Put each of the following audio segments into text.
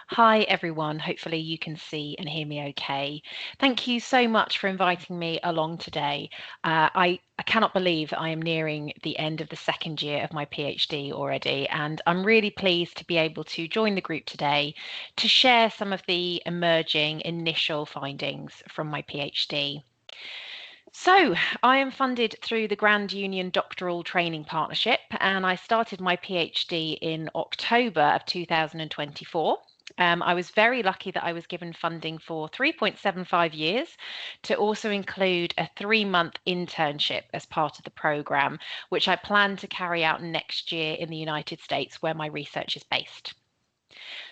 Hi everyone, hopefully you can see and hear me okay. Thank you so much for inviting me along today. I cannot believe I am nearing the end of the second year of my PhD already, and I'm really pleased to be able to join the group today to share some of the emerging initial findings from my PhD. So, I am funded through the Grand Union Doctoral Training Partnership, and I started my PhD in October of 2024. I was very lucky that I was given funding for 3.75 years to also include a 3-month internship as part of the program, which I plan to carry out next year in the United States, where my research is based.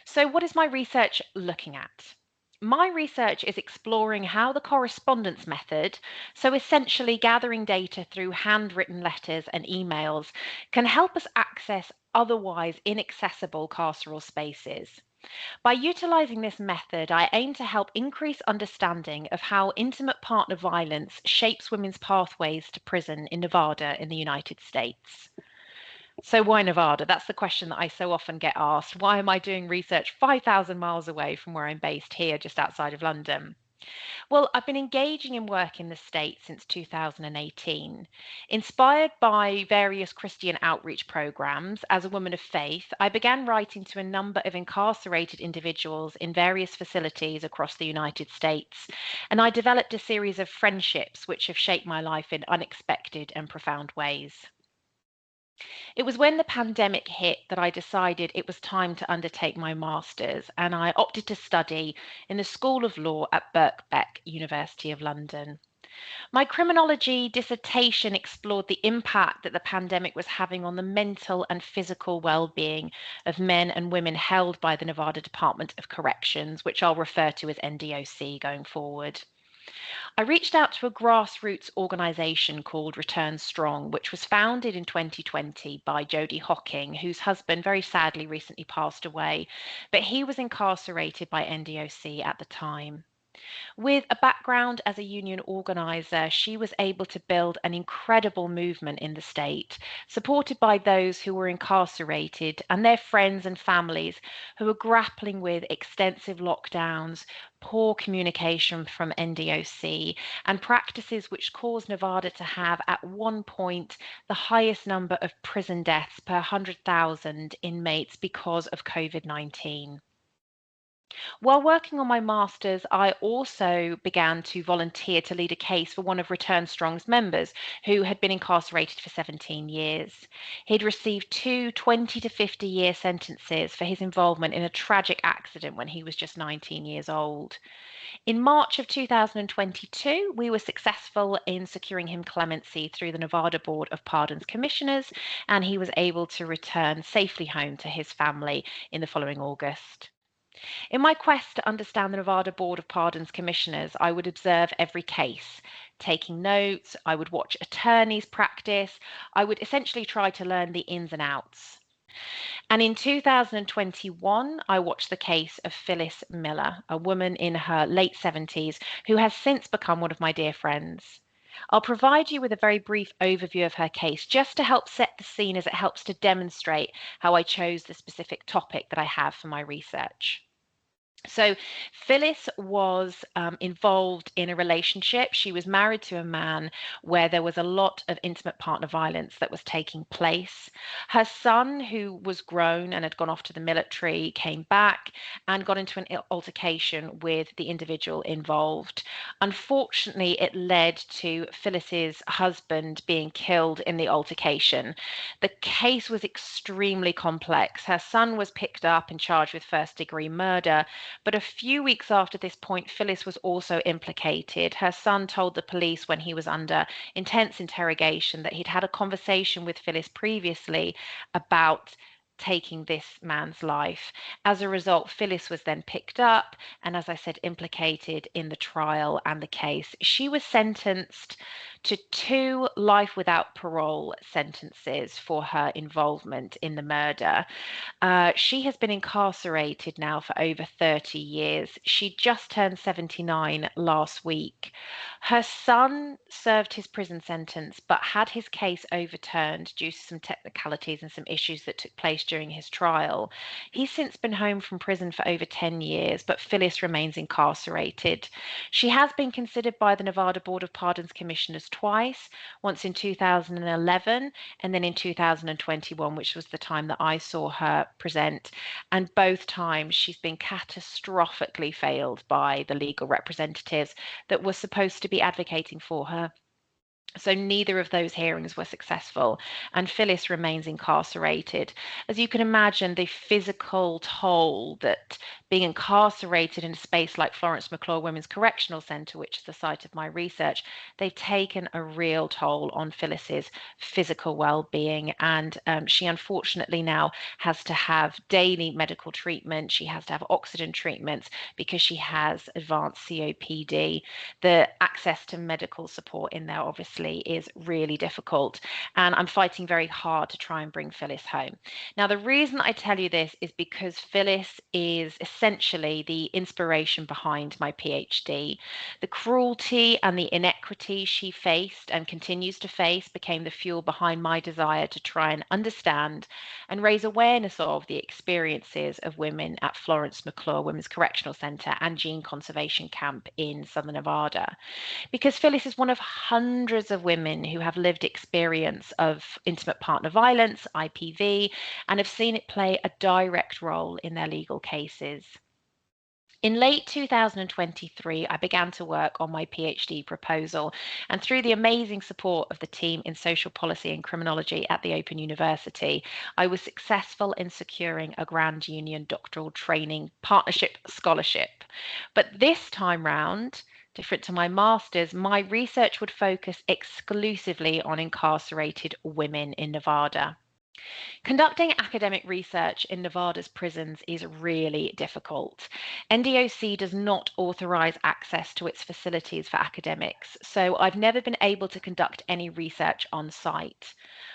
So, what is my research looking at? My research is exploring how the correspondence method, so essentially gathering data through handwritten letters and emails, can help us access otherwise inaccessible carceral spaces. By utilizing this method, I aim to help increase understanding of how intimate partner violence shapes women's pathways to prison in Nevada in the United States. So why Nevada? That's the question that I so often get asked. Why am I doing research 5,000 miles away from where I'm based here, just outside of London? Well, I've been engaging in work in the States since 2018. Inspired by various Christian outreach programs, as a woman of faith, I began writing to a number of incarcerated individuals in various facilities across the United States, and I developed a series of friendships which have shaped my life in unexpected and profound ways. It was when the pandemic hit that I decided it was time to undertake my master's, and I opted to study in the School of Law at Birkbeck, University of London. My criminology dissertation explored the impact that the pandemic was having on the mental and physical well-being of men and women held by the Nevada Department of Corrections, which I'll refer to as NDOC going forward. I reached out to a grassroots organization called Return Strong, which was founded in 2020 by Jody Hocking, whose husband very sadly recently passed away, but he was incarcerated by NDOC at the time. With a background as a union organizer, she was able to build an incredible movement in the state, supported by those who were incarcerated and their friends and families who were grappling with extensive lockdowns, poor communication from NDOC, and practices which caused Nevada to have, at one point, the highest number of prison deaths per 100,000 inmates because of COVID-19. While working on my master's, I also began to volunteer to lead a case for one of Return Strong's members who had been incarcerated for 17 years. He'd received two 20 to 50-year sentences for his involvement in a tragic accident when he was just 19 years old. In March of 2022, we were successful in securing him clemency through the Nevada Board of Pardons Commissioners, and he was able to return safely home to his family in the following August. In my quest to understand the Nevada Board of Pardons Commissioners, I would observe every case, taking notes, I would watch attorneys practice, I would essentially try to learn the ins and outs. And in 2021, I watched the case of Phyllis Miller, a woman in her late 70s who has since become one of my dear friends. I'll provide you with a very brief overview of her case just to help set the scene as it helps to demonstrate how I chose the specific topic that I have for my research. So Phyllis was involved in a relationship. She was married to a man where there was a lot of intimate partner violence that was taking place. Her son, who was grown and had gone off to the military, came back and got into an altercation with the individual involved. Unfortunately, it led to Phyllis's husband being killed in the altercation. The case was extremely complex. Her son was picked up and charged with first-degree murder. But a few weeks after this point, Phyllis was also implicated. Her son told the police when he was under intense interrogation that he'd had a conversation with Phyllis previously about taking this man's life. As a result, Phyllis was then picked up and, as I said, implicated in the trial and the case. She was sentenced to 2 life without parole sentences for her involvement in the murder. She has been incarcerated now for over 30 years. She just turned 79 last week. Her son served his prison sentence, but had his case overturned due to some technicalities and some issues that took place during his trial. He's since been home from prison for over 10 years, but Phyllis remains incarcerated. She has been considered by the Nevada Board of Pardons Commissioners twice, once in 2011 and then in 2021, which was the time that I saw her present. And both times she's been catastrophically failed by the legal representatives that were supposed to be advocating for her. So neither of those hearings were successful, and Phyllis remains incarcerated. As you can imagine, the physical toll that being incarcerated in a space like Florence McClure Women's Correctional Centre, which is the site of my research, they've taken a real toll on Phyllis's physical well-being, and she unfortunately now has to have daily medical treatment. She has to have oxygen treatments because she has advanced COPD. The access to medical support in there obviously is really difficult, and I'm fighting very hard to try and bring Phyllis home. Now, the reason I tell you this is because Phyllis is essentially the inspiration behind my PhD. The cruelty and the inequity she faced and continues to face became the fuel behind my desire to try and understand and raise awareness of the experiences of women at Florence McClure Women's Correctional Centre and Gene Conservation Camp in Southern Nevada. Because Phyllis is one of hundreds of women who have lived experience of intimate partner violence, IPV, and have seen it play a direct role in their legal cases. In late 2023, I began to work on my PhD proposal, and through the amazing support of the team in social policy and criminology at the Open University, I was successful in securing a Grand Union doctoral training partnership scholarship. But this time round, different to my master's, my research would focus exclusively on incarcerated women in Nevada. Conducting academic research in Nevada's prisons is really difficult. NDOC does not authorize access to its facilities for academics, so I've never been able to conduct any research on site.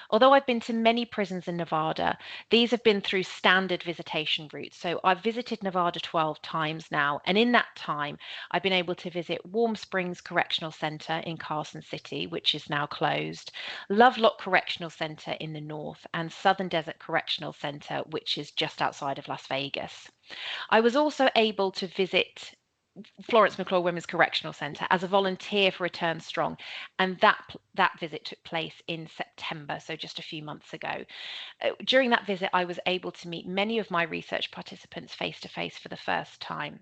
Although I've been to many prisons in Nevada, these have been through standard visitation routes. So I've visited Nevada 12 times now, and in that time, I've been able to visit Warm Springs Correctional Center in Carson City, which is now closed, Lovelock Correctional Center in the north, and Southern Desert Correctional Center, which is just outside of Las Vegas. I was also able to visit Florence McClure Women's Correctional Centre as a volunteer for Return Strong, and that visit took place in September, so just a few months ago. During that visit, I was able to meet many of my research participants face to face for the first time.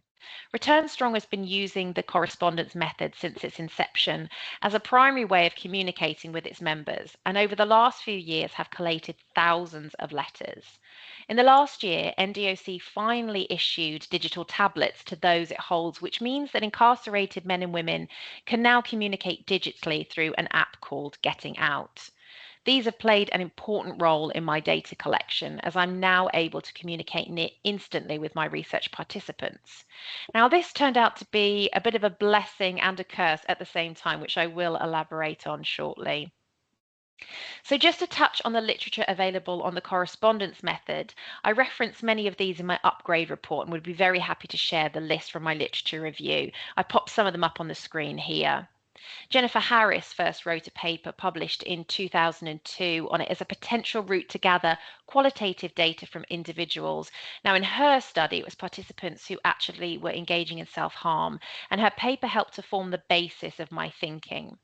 Return Strong has been using the correspondence method since its inception as a primary way of communicating with its members, and over the last few years have collated thousands of letters. In the last year, NDOC finally issued digital tablets to those it holds, which means that incarcerated men and women can now communicate digitally through an app called Getting Out. These have played an important role in my data collection, as I'm now able to communicate near instantly with my research participants. Now, this turned out to be a bit of a blessing and a curse at the same time, which I will elaborate on shortly. So just to touch on the literature available on the correspondence method, I reference many of these in my upgrade report and would be very happy to share the list from my literature review. I popped some of them up on the screen here. Jennifer Harris first wrote a paper published in 2002 on it as a potential route to gather qualitative data from individuals. Now, in her study, it was participants who actually were engaging in self-harm, and her paper helped to form the basis of my thinking.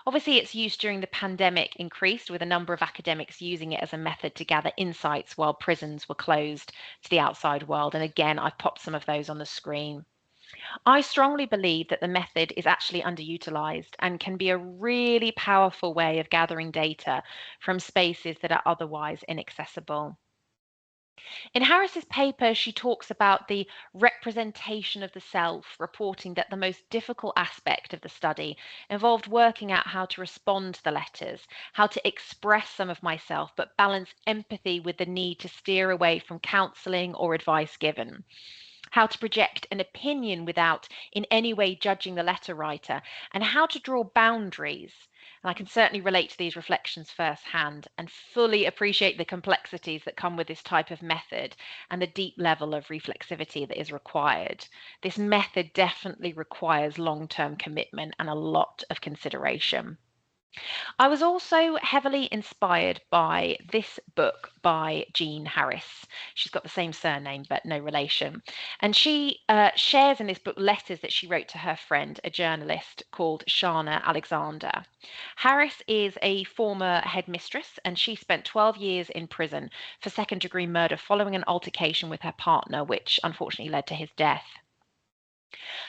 Obviously, its use during the pandemic increased, with a number of academics using it as a method to gather insights while prisons were closed to the outside world. And again, I've popped some of those on the screen. I strongly believe that the method is actually underutilized and can be a really powerful way of gathering data from spaces that are otherwise inaccessible. In Harris's paper, she talks about the representation of the self, reporting that the most difficult aspect of the study involved working out how to respond to the letters, how to express some of myself, but balance empathy with the need to steer away from counseling or advice given, how to project an opinion without in any way judging the letter writer, and how to draw boundaries. And I can certainly relate to these reflections firsthand and fully appreciate the complexities that come with this type of method and the deep level of reflexivity that is required. This method definitely requires long-term commitment and a lot of consideration. I was also heavily inspired by this book by Jean Harris. She's got the same surname, but no relation. And she shares in this book letters that she wrote to her friend, a journalist called Shana Alexander. Harris is a former headmistress, and she spent 12 years in prison for second-degree murder following an altercation with her partner, which unfortunately led to his death.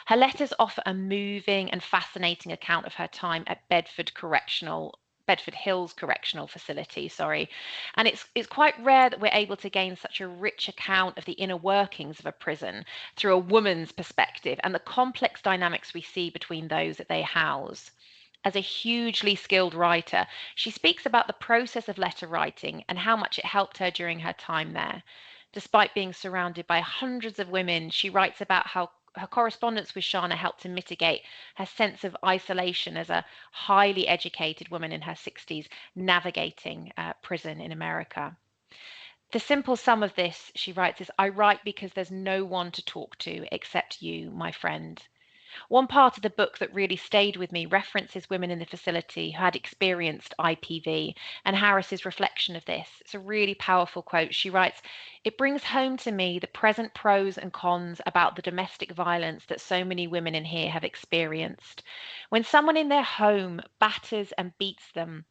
Her letters offer a moving and fascinating account of her time at Bedford Hills Correctional Facility, And it's quite rare that we're able to gain such a rich account of the inner workings of a prison through a woman's perspective and the complex dynamics we see between those that they house. As a hugely skilled writer, she speaks about the process of letter writing and how much it helped her during her time there. Despite being surrounded by hundreds of women, she writes about how her correspondence with Shana helped to mitigate her sense of isolation as a highly educated woman in her 60s navigating prison in America. The simple sum of this, she writes, is I write because there's no one to talk to except you, my friend. One part of the book that really stayed with me references women in the facility who had experienced IPV and Harris's reflection of this. It's a really powerful quote. She writes, "It brings home to me the present pros and cons about the domestic violence that so many women in here have experienced. When someone in their home batters and beats them,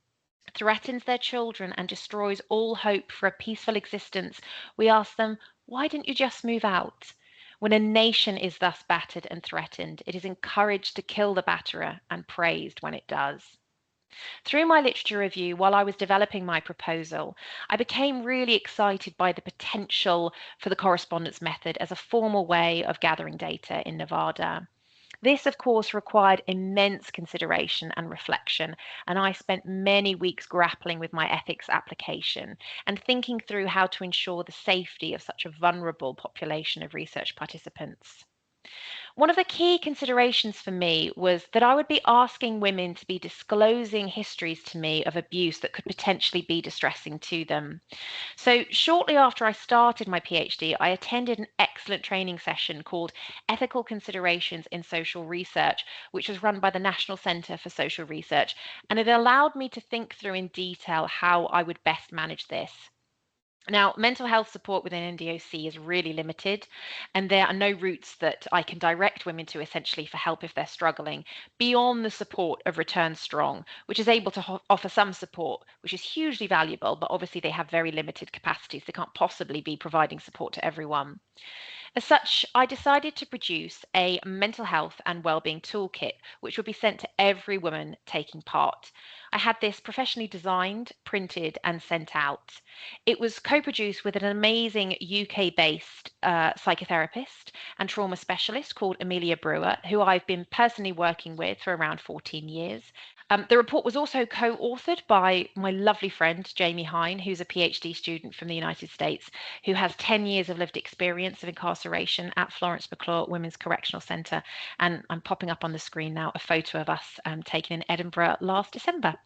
threatens their children and destroys all hope for a peaceful existence, we ask them, why didn't you just move out? When a nation is thus battered and threatened, it is encouraged to kill the batterer and praised when it does." Through my literature review, while I was developing my proposal, I became really excited by the potential for the correspondence method as a formal way of gathering data in Nevada. This, of course, required immense consideration and reflection, and I spent many weeks grappling with my ethics application and thinking through how to ensure the safety of such a vulnerable population of research participants. One of the key considerations for me was that I would be asking women to be disclosing histories to me of abuse that could potentially be distressing to them. So, shortly after I started my PhD, I attended an excellent training session called Ethical Considerations in Social Research, which was run by the National Centre for Social Research, and it allowed me to think through in detail how I would best manage this. Now, mental health support within NDOC is really limited, and there are no routes that I can direct women to essentially for help if they're struggling, beyond the support of Return Strong, which is able to offer some support, which is hugely valuable, but obviously they have very limited capacities. They can't possibly be providing support to everyone. As such, I decided to produce a mental health and wellbeing toolkit, which would be sent to every woman taking part. I had this professionally designed, printed, and sent out. It was co-produced with an amazing UK-based psychotherapist and trauma specialist called Amelia Brewer, who I've been personally working with for around 14 years. The report was also co-authored by my lovely friend, Jamie Hine, who's a PhD student from the United States, who has 10 years of lived experience of incarceration at Florence McClure Women's Correctional Centre. And I'm popping up on the screen now a photo of us taken in Edinburgh last December.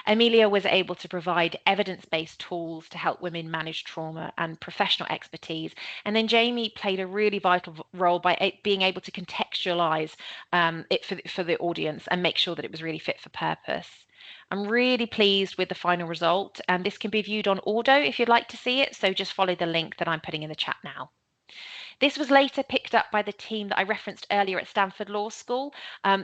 Amelia was able to provide evidence-based tools to help women manage trauma and professional expertise. And then Jamie played a really vital role by being able to contextualize it for the audience and make sure that it was really fit for purpose. I'm really pleased with the final result, and this can be viewed on Audo if you'd like to see it, so just follow the link that I'm putting in the chat now. This was later picked up by the team that I referenced earlier at Stanford Law School.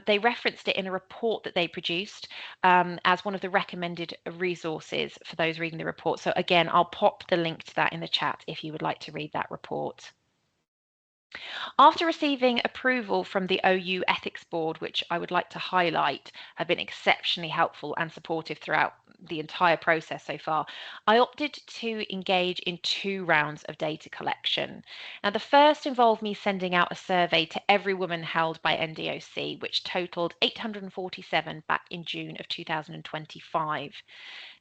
They referenced it in a report that they produced as one of the recommended resources for those reading the report. So again, I'll pop the link to that in the chat if you would like to read that report. After receiving approval from the OU Ethics Board, which I would like to highlight, have been exceptionally helpful and supportive throughout the entire process so far, I opted to engage in 2 rounds of data collection. Now, the first involved me sending out a survey to every woman held by NDOC, which totaled 847 back in June of 2025.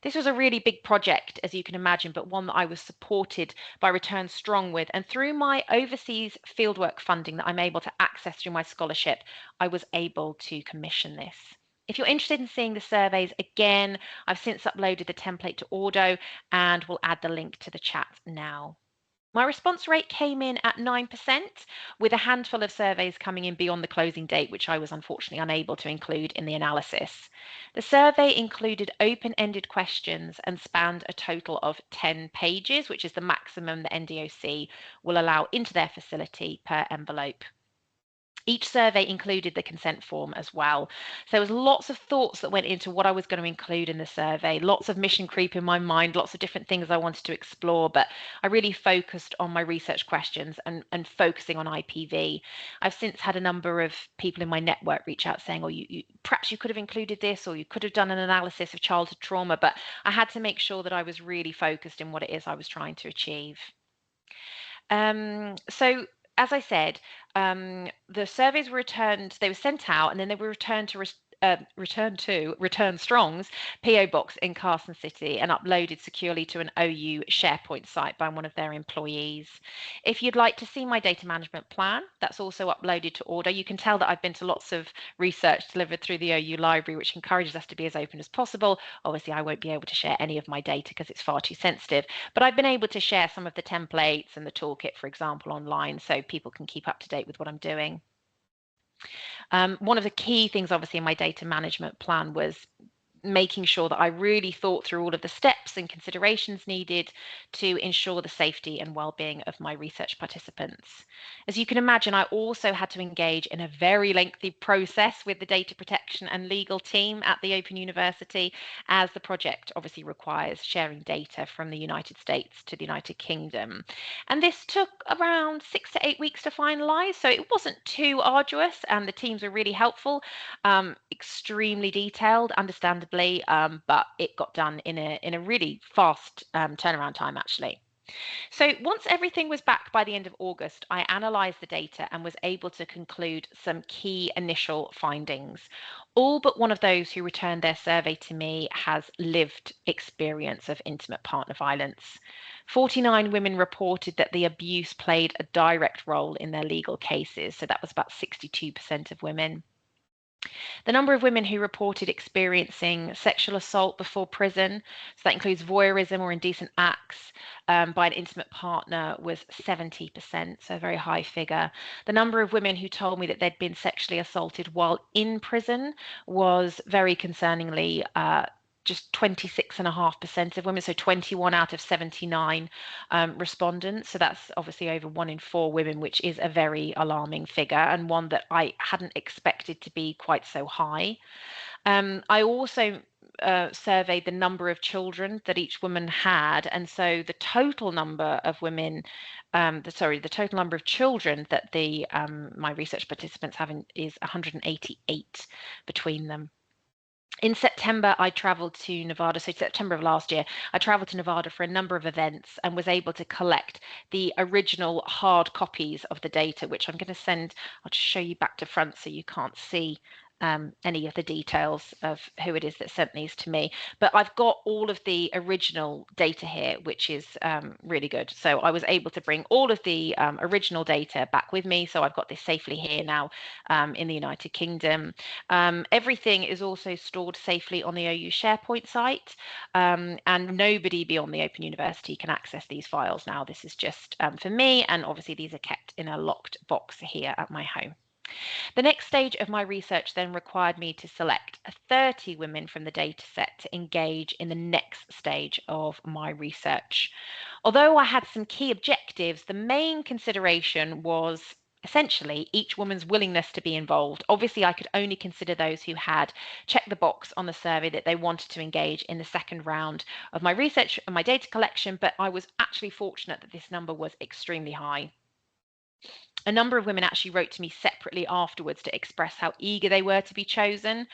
This was a really big project, as you can imagine, but one that I was supported by Return Strong with. And through my overseas fieldwork funding that I'm able to access through my scholarship, I was able to commission this. If you're interested in seeing the surveys again, I've since uploaded the template to Ordo and will add the link to the chat now. My response rate came in at 9%, with a handful of surveys coming in beyond the closing date, which I was unfortunately unable to include in the analysis. The survey included open-ended questions and spanned a total of 10 pages, which is the maximum the NDOC will allow into their facility per envelope. Each survey included the consent form as well. So there was lots of thoughts that went into what I was going to include in the survey, lots of mission creep in my mind, lots of different things I wanted to explore, but I really focused on my research questions and focusing on IPV. I've since had a number of people in my network reach out saying, oh, perhaps you could have included this, or you could have done an analysis of childhood trauma, but I had to make sure that I was really focused in what it is I was trying to achieve. So as I said, the surveys were returned, they were sent out, and then they were returned to Return Strong's PO box in Carson City and uploaded securely to an OU SharePoint site by one of their employees. If you'd like to see my data management plan, that's also uploaded to Order. You can tell that I've been to lots of research delivered through the OU library, which encourages us to be as open as possible. Obviously, I won't be able to share any of my data because it's far too sensitive, but I've been able to share some of the templates and the toolkit, for example, online, so people can keep up to date with what I'm doing. One of the key things, obviously, in my data management plan was making sure that I really thought through all of the steps and considerations needed to ensure the safety and well-being of my research participants. As you can imagine, I also had to engage in a very lengthy process with the data protection and legal team at the Open University, as the project obviously requires sharing data from the United States to the United Kingdom. And this took around 6 to 8 weeks to finalize, so it wasn't too arduous, and the teams were really helpful, extremely detailed, understandably, but it got done in a really fast turnaround time, actually. So once everything was back by the end of August, I analysed the data and was able to conclude some key initial findings. All but one of those who returned their survey to me has lived experience of intimate partner violence. 49 women reported that the abuse played a direct role in their legal cases, so that was about 62% of women. The number of women who reported experiencing sexual assault before prison, so that includes voyeurism or indecent acts by an intimate partner, was 70%, so a very high figure. The number of women who told me that they'd been sexually assaulted while in prison was very concerningly just 26.5% of women, so 21 out of 79 respondents. So that's obviously over 1 in 4 women, which is a very alarming figure, and one that I hadn't expected to be quite so high. I also surveyed the number of children that each woman had, and so the total number of women, the total number of children that my research participants have is 188 between them. In September, I traveled to Nevada. So September of last year, I traveled to Nevada for a number of events and was able to collect the original hard copies of the data, which I'm going to send. I'll just show you back to front so you can't see any of the details of who it is that sent these to me. But I've got all of the original data here, which is really good. So I was able to bring all of the original data back with me. So I've got this safely here now in the United Kingdom. Everything is also stored safely on the OU SharePoint site, and nobody beyond the Open University can access these files now. This is just for me, and obviously these are kept in a locked box here at my home. The next stage of my research then required me to select 30 women from the data set to engage in the next stage of my research. Although I had some key objectives, the main consideration was essentially each woman's willingness to be involved. Obviously, I could only consider those who had checked the box on the survey that they wanted to engage in the second round of my research and my data collection, but I was actually fortunate that this number was extremely high. A number of women actually wrote to me separately afterwards to express how eager they were to be chosen.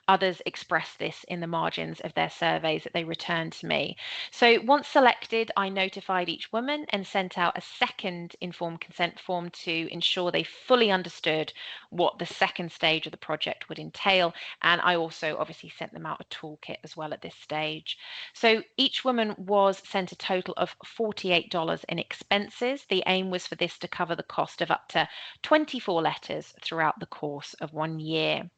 Others expressed this in the margins of their surveys that they returned to me. So once selected, I notified each woman and sent out a second informed consent form to ensure they fully understood what the second stage of the project would entail. And I also obviously sent them out a toolkit as well at this stage. So each woman was sent a total of $48 in expenses. The aim was for this to cover the cost of up to 24 letters throughout the course of 1 year.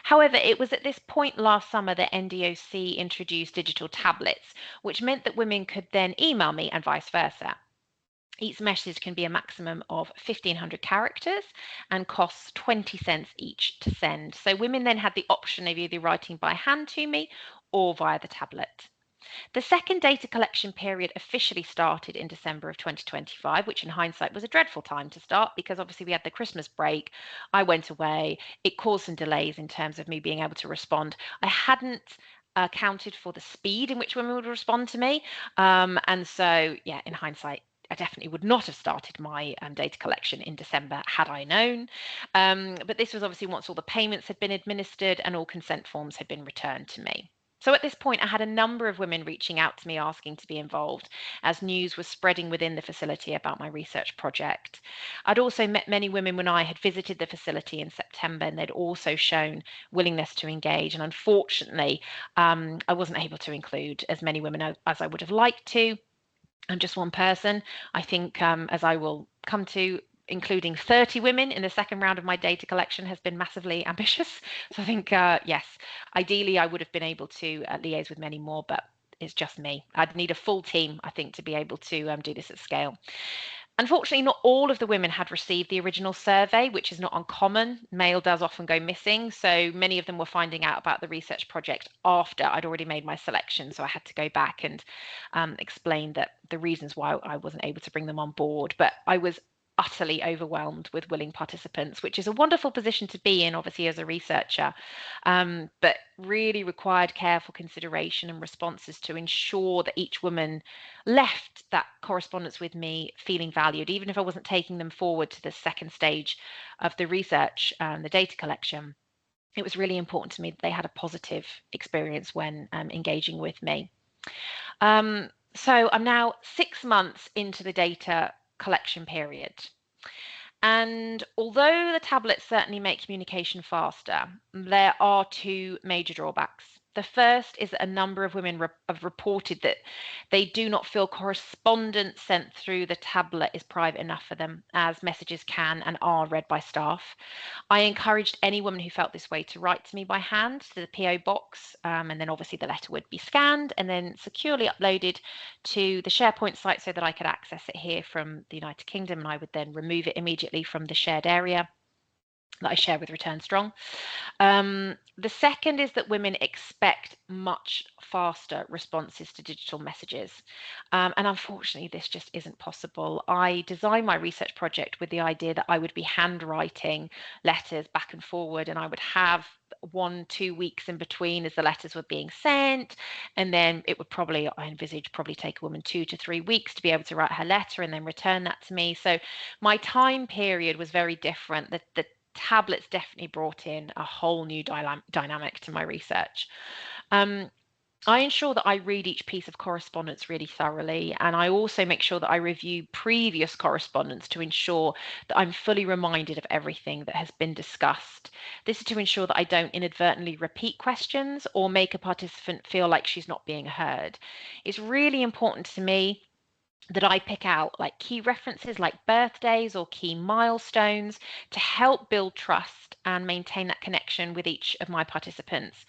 However, it was at this point last summer that NDOC introduced digital tablets, which meant that women could then email me and vice versa. Each message can be a maximum of 1,500 characters and costs 20 cents each to send. So women then had the option of either writing by hand to me or via the tablet. The second data collection period officially started in December of 2025, which in hindsight was a dreadful time to start because obviously we had the Christmas break. I went away. It caused some delays in terms of me being able to respond. I hadn't accounted for the speed in which women would respond to me. And so, yeah, in hindsight, I definitely would not have started my data collection in December had I known. But this was obviously once all the payments had been administered and all consent forms had been returned to me. So at this point, I had a number of women reaching out to me asking to be involved as news was spreading within the facility about my research project. I'd also met many women when I had visited the facility in September, and they'd also shown willingness to engage. And unfortunately, I wasn't able to include as many women as I would have liked to. I'm just one person. I think, as I will come to, including 30 women in the second round of my data collection has been massively ambitious. So I think, yes, ideally I would have been able to liaise with many more, but it's just me. I'd need a full team, I think, to be able to do this at scale. Unfortunately, not all of the women had received the original survey, which is not uncommon. Mail does often go missing, so many of them were finding out about the research project after I'd already made my selection. So I had to go back and explain that the reasons why I wasn't able to bring them on board. But I was utterly overwhelmed with willing participants, which is a wonderful position to be in, obviously, as a researcher, but really required careful consideration and responses to ensure that each woman left that correspondence with me feeling valued, even if I wasn't taking them forward to the second stage of the research and the data collection. It was really important to me that they had a positive experience when engaging with me. So I'm now 6 months into the data collection period. And although the tablets certainly make communication faster, there are two major drawbacks. The first is that a number of women have reported that they do not feel correspondence sent through the tablet is private enough for them, as messages can and are read by staff. I encouraged any woman who felt this way to write to me by hand to the PO box, and then obviously the letter would be scanned and then securely uploaded to the SharePoint site so that I could access it here from the United Kingdom, and I would then remove it immediately from the shared area that I share with Return Strong. The second is that women expect much faster responses to digital messages. And unfortunately, this just isn't possible. I designed my research project with the idea that I would be handwriting letters back and forward, and I would have 1-2 weeks in between as the letters were being sent. And then it would probably, I envisage, probably take a woman 2 to 3 weeks to be able to write her letter and then return that to me. So my time period was very different. The tablets definitely brought in a whole new dynamic to my research. I ensure that I read each piece of correspondence really thoroughly, and I also make sure that I review previous correspondence to ensure that I'm fully reminded of everything that has been discussed. This is to ensure that I don't inadvertently repeat questions or make a participant feel like she's not being heard. It's really important to me that I pick out like key references like birthdays or key milestones to help build trust and maintain that connection with each of my participants.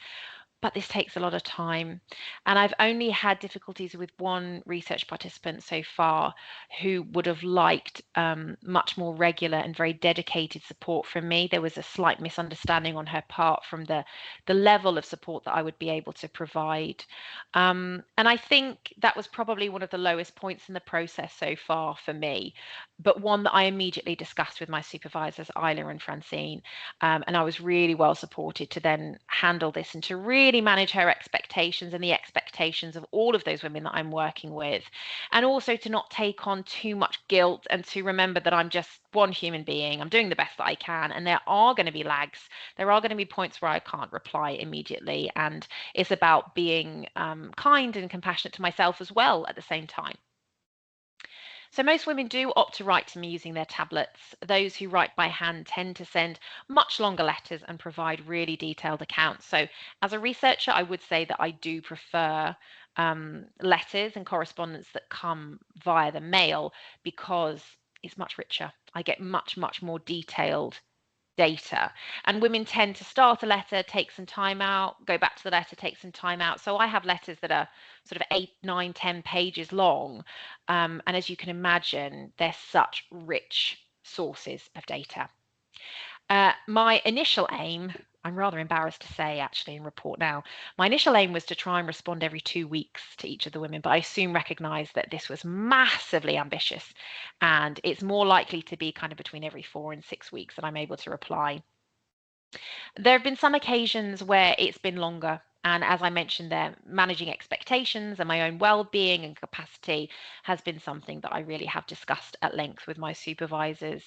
But this takes a lot of time. And I've only had difficulties with one research participant so far who would have liked much more regular and very dedicated support from me. There was a slight misunderstanding on her part from the level of support that I would be able to provide. And I think that was probably one of the lowest points in the process so far for me, but one that I immediately discussed with my supervisors, Isla and Francine. And I was really well supported to then handle this and to really manage her expectations and the expectations of all of those women that I'm working with. And also to not take on too much guilt and to remember that I'm just one human being. I'm doing the best that I can. And there are going to be lags. There are going to be points where I can't reply immediately. And it's about being kind and compassionate to myself as well at the same time. So most women do opt to write to me using their tablets. Those who write by hand tend to send much longer letters and provide really detailed accounts. So as a researcher, I would say that I do prefer letters and correspondence that come via the mail because it's much richer. I get much more detailed data. And women tend to start a letter, take some time out, go back to the letter, take some time out. So I have letters that are sort of 8, 9, 10 pages long. And as you can imagine, they're such rich sources of data. My initial aim, I'm rather embarrassed to say actually and report now, my initial aim was to try and respond every 2 weeks to each of the women, but I soon recognized that this was massively ambitious and it's more likely to be kind of between every 4 and 6 weeks that I'm able to reply. There have been some occasions where it's been longer. And as I mentioned there, managing expectations and my own well-being and capacity has been something that I really have discussed at length with my supervisors.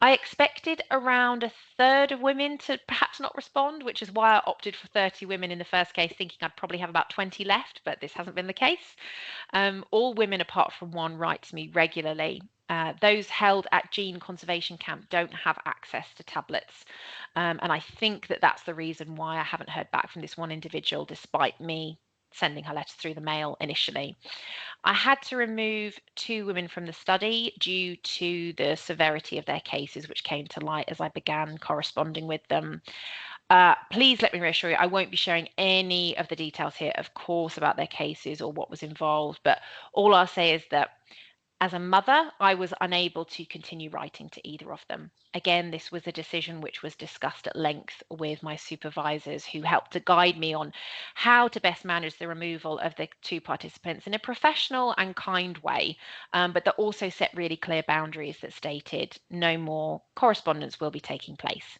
I expected around a third of women to perhaps not respond, which is why I opted for 30 women in the first case, thinking I'd probably have about 20 left, but this hasn't been the case. All women apart from one write to me regularly. Those held at gene conservation camp don't have access to tablets. And I think that that's the reason why I haven't heard back from this one individual, despite me sending her letter through the mail initially. I had to remove 2 women from the study due to the severity of their cases, which came to light as I began corresponding with them. Please let me reassure you, I won't be sharing any of the details here, of course, about their cases or what was involved, but all I'll say is that as a mother, I was unable to continue writing to either of them. Again, this was a decision which was discussed at length with my supervisors, who helped to guide me on how to best manage the removal of the 2 participants in a professional and kind way, but that also set really clear boundaries that stated no more correspondence will be taking place.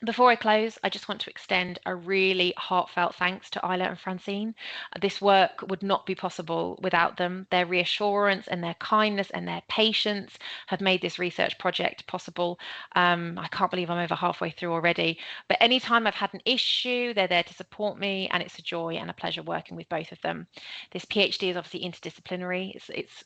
Before I close, I just want to extend a really heartfelt thanks to Isla and Francine. This work would not be possible without them. Their reassurance and their kindness and their patience have made this research project possible. I can't believe I'm over halfway through already, but anytime I've had an issue, they're there to support me, and it's a joy and a pleasure working with both of them. This PhD is obviously interdisciplinary. It's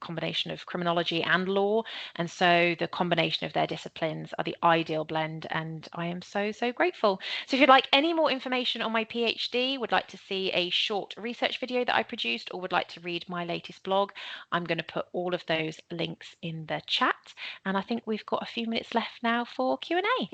combination of criminology and law, and so the combination of their disciplines are the ideal blend, and I am so grateful. So if you'd like any more information on my PhD, would like to see a short research video that I produced, or would like to read my latest blog, I'm going to put all of those links in the chat. And I think we've got a few minutes left now for Q&A.